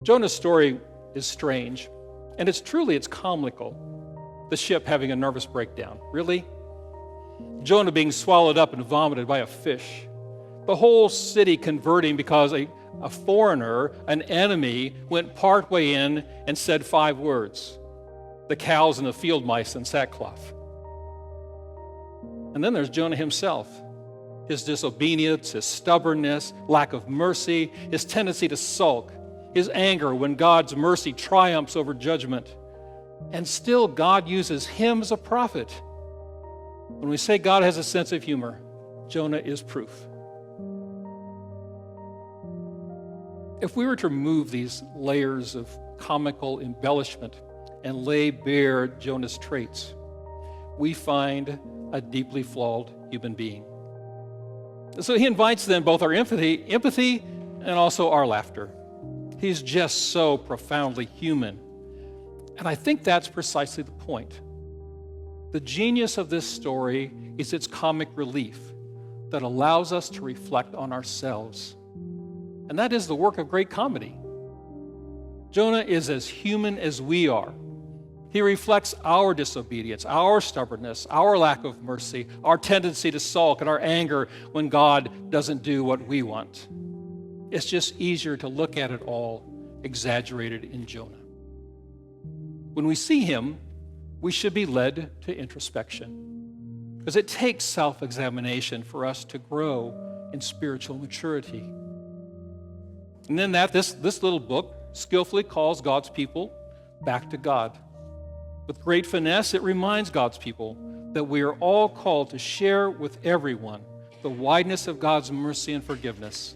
Jonah's story is strange, and it's comical. The ship having a nervous breakdown. Really? Jonah being swallowed up and vomited by a fish. The whole city converting because a foreigner, an enemy, went partway in and said 5 words. The cows and the field mice in sackcloth. And then there's Jonah himself. His disobedience, his stubbornness, lack of mercy, his tendency to sulk, his anger when God's mercy triumphs over judgment. And still God uses him as a prophet. When we say God has a sense of humor, Jonah is proof. If we were to remove these layers of comical embellishment and lay bare Jonah's traits, we find a deeply flawed human being. So he invites then both our empathy, and also our laughter. He's just so profoundly human. And I think that's precisely the point. The genius of this story is its comic relief that allows us to reflect on ourselves. And that is the work of great comedy. Jonah is as human as we are. He reflects our disobedience, our stubbornness, our lack of mercy, our tendency to sulk, and our anger when God doesn't do what we want. It's just easier to look at it all exaggerated in Jonah. When we see him, we should be led to introspection, because it takes self-examination for us to grow in spiritual maturity. And then this little book skillfully calls God's people back to God. With great finesse, it reminds God's people that we are all called to share with everyone the wideness of God's mercy and forgiveness,